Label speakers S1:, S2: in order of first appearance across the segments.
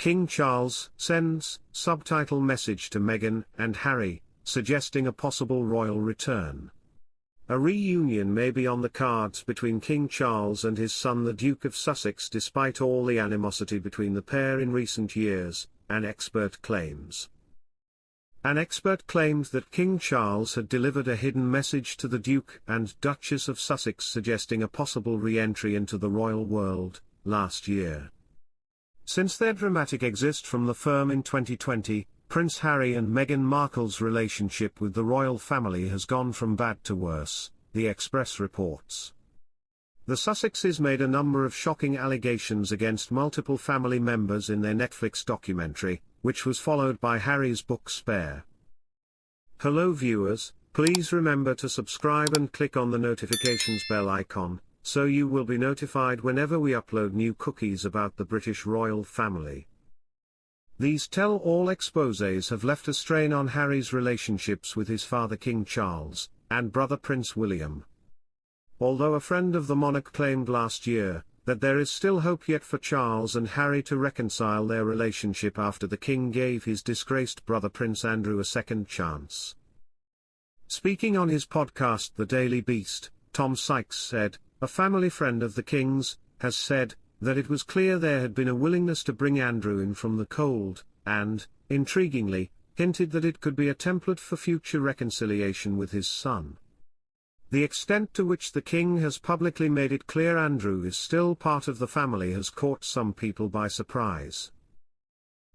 S1: King Charles sends subtitle message to Meghan and Harry, suggesting a possible royal return. A reunion may be on the cards between King Charles and his son the Duke of Sussex despite all the animosity between the pair in recent years, an expert claims. An expert claimed that King Charles had delivered a hidden message to the Duke and Duchess of Sussex suggesting a possible re-entry into the royal world, last year. Since their dramatic exit from the firm in 2020, Prince Harry and Meghan Markle's relationship with the royal family has gone from bad to worse, the Express reports. The Sussexes made a number of shocking allegations against multiple family members in their Netflix documentary, which was followed by Harry's book Spare. Hello viewers, please remember to subscribe and click on the notifications bell icon, so you will be notified whenever we upload new cookies about the British royal family. These tell-all exposés have left a strain on Harry's relationships with his father King Charles, and brother Prince William. Although a friend of the monarch claimed last year, that there is still hope yet for Charles and Harry to reconcile their relationship after the king gave his disgraced brother Prince Andrew a second chance. Speaking on his podcast The Daily Beast, Tom Sykes said, a family friend of the king's, has said, that it was clear there had been a willingness to bring Andrew in from the cold, and, intriguingly, hinted that it could be a template for future reconciliation with his son. The extent to which the king has publicly made it clear Andrew is still part of the family has caught some people by surprise.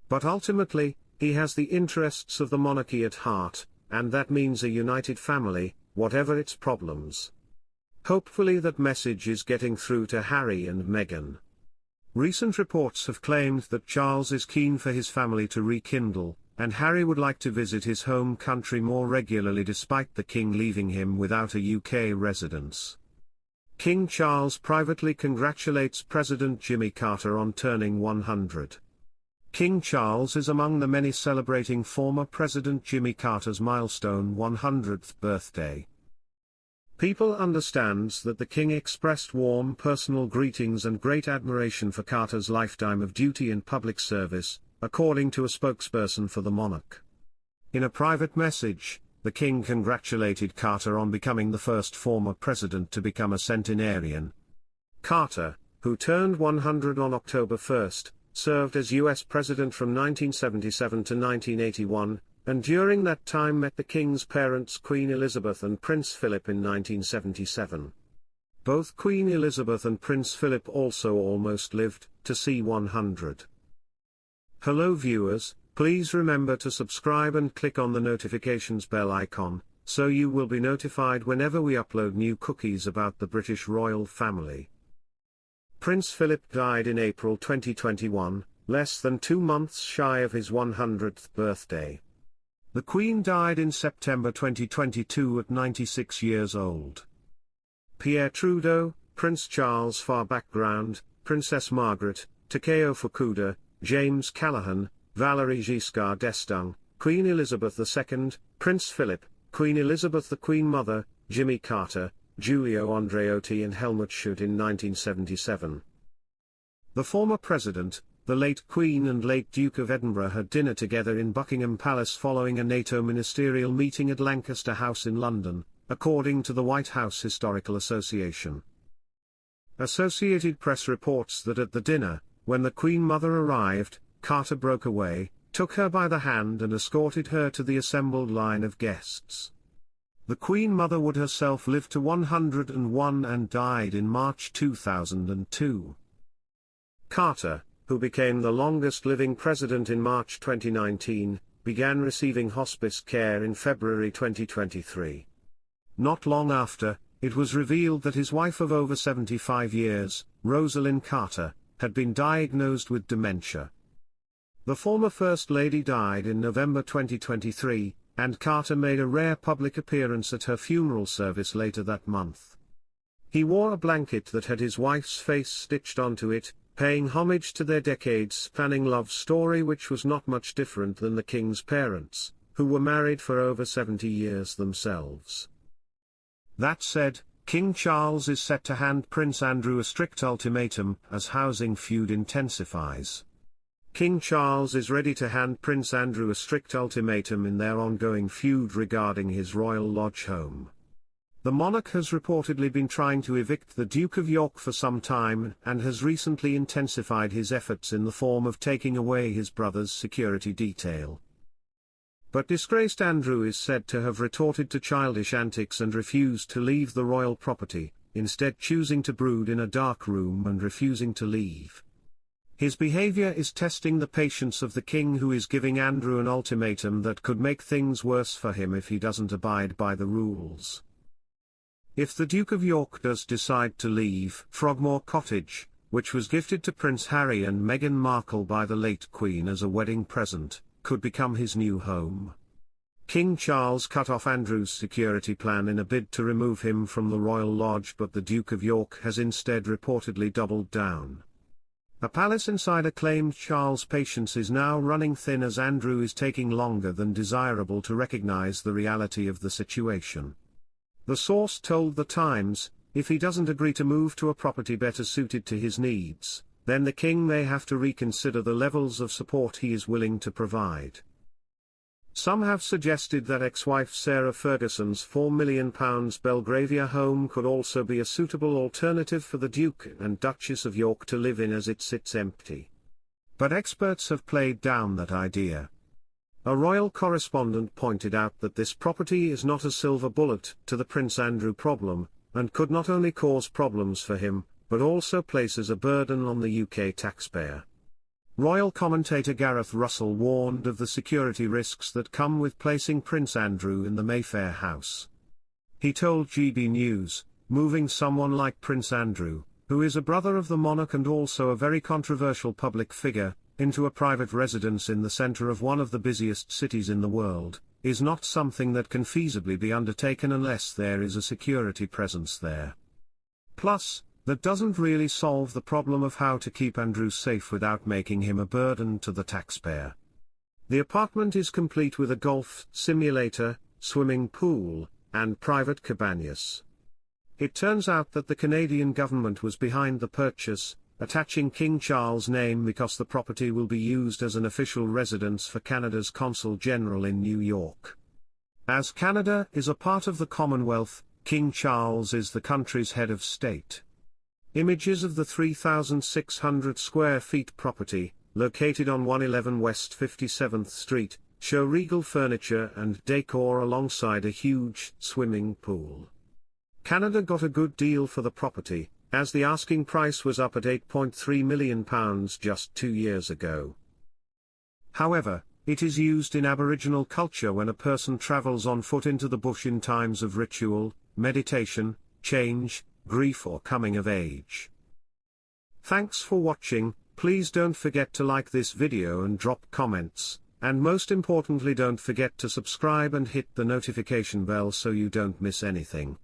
S1: But ultimately, he has the interests of the monarchy at heart, and that means a united family, whatever its problems. Hopefully that message is getting through to Harry and Meghan. Recent reports have claimed that Charles is keen for his family to rekindle, and Harry would like to visit his home country more regularly despite the king leaving him without a UK residence. King Charles privately congratulates President Jimmy Carter on turning 100. King Charles is among the many celebrating former President Jimmy Carter's milestone 100th birthday. People understands that the king expressed warm personal greetings and great admiration for Carter's lifetime of duty and public service, according to a spokesperson for the monarch. In a private message, the king congratulated Carter on becoming the first former president to become a centenarian. Carter, who turned 100 on October 1, served as U.S. president from 1977 to 1981, and during that time met the king's parents Queen Elizabeth and Prince Philip in 1977. Both Queen Elizabeth and Prince Philip also almost lived to see 100. Hello viewers, please remember to subscribe and click on the notifications bell icon, so you will be notified whenever we upload new cookies about the British royal family. Prince Philip died in April 2021, less than 2 months shy of his 100th birthday. The Queen died in September 2022 at 96 years old. Pierre Trudeau, Prince Charles far background, Princess Margaret, Takeo Fukuda, James Callaghan, Valéry Giscard d'Estaing, Queen Elizabeth II, Prince Philip, Queen Elizabeth the Queen Mother, Jimmy Carter, Giulio Andreotti and Helmut Schmidt in 1977. The former president, the late Queen and late Duke of Edinburgh had dinner together in Buckingham Palace following a NATO ministerial meeting at Lancaster House in London, according to the White House Historical Association. Associated Press reports that at the dinner, when the Queen Mother arrived, Carter broke away, took her by the hand and escorted her to the assembled line of guests. The Queen Mother would herself live to 101 and died in March 2002. Carter, who became the longest-living president in March 2019, began receiving hospice care in February 2023. Not long after, it was revealed that his wife of over 75 years, Rosalind Carter, had been diagnosed with dementia. The former First Lady died in November 2023, and Carter made a rare public appearance at her funeral service later that month. He wore a blanket that had his wife's face stitched onto it, paying homage to their decades-spanning love story which was not much different than the king's parents, who were married for over 70 years themselves. That said, King Charles is set to hand Prince Andrew a strict ultimatum as housing feud intensifies. King Charles is ready to hand Prince Andrew a strict ultimatum in their ongoing feud regarding his royal lodge home. The monarch has reportedly been trying to evict the Duke of York for some time and has recently intensified his efforts in the form of taking away his brother's security detail. But disgraced Andrew is said to have retorted to childish antics and refused to leave the royal property, instead choosing to brood in a dark room and refusing to leave. His behavior is testing the patience of the king, who is giving Andrew an ultimatum that could make things worse for him if he doesn't abide by the rules. If the Duke of York does decide to leave Frogmore Cottage, which was gifted to Prince Harry and Meghan Markle by the late Queen as a wedding present, could become his new home. King Charles cut off Andrew's security plan in a bid to remove him from the royal lodge, but the Duke of York has instead reportedly doubled down. A palace insider claimed Charles' patience is now running thin as Andrew is taking longer than desirable to recognize the reality of the situation. The source told The Times, if he doesn't agree to move to a property better suited to his needs, then the king may have to reconsider the levels of support he is willing to provide. Some have suggested that ex-wife Sarah Ferguson's £4 million Belgravia home could also be a suitable alternative for the Duke and Duchess of York to live in, as it sits empty. But experts have played down that idea. A royal correspondent pointed out that this property is not a silver bullet to the Prince Andrew problem, and could not only cause problems for him, but also places a burden on the UK taxpayer. Royal commentator Gareth Russell warned of the security risks that come with placing Prince Andrew in the Mayfair house. He told GB News, moving someone like Prince Andrew, who is a brother of the monarch and also a very controversial public figure, into a private residence in the centre of one of the busiest cities in the world, is not something that can feasibly be undertaken unless there is a security presence there. Plus, that doesn't really solve the problem of how to keep Andrew safe without making him a burden to the taxpayer. The apartment is complete with a golf simulator, swimming pool, and private cabanas. It turns out that the Canadian government was behind the purchase, attaching King Charles' name because the property will be used as an official residence for Canada's Consul General in New York. As Canada is a part of the Commonwealth, King Charles is the country's head of state. Images of the 3,600 square feet property, located on 111 West 57th Street, show regal furniture and decor alongside a huge swimming pool. Canada got a good deal for the property, as the asking price was up at £8.3 million just 2 years ago. However, it is used in Aboriginal culture when a person travels on foot into the bush in times of ritual, meditation, change, grief or coming of age. Thanks for watching. Please don't forget to like this video and drop comments, and most importantly don't forget to subscribe and hit the notification bell so you don't miss anything.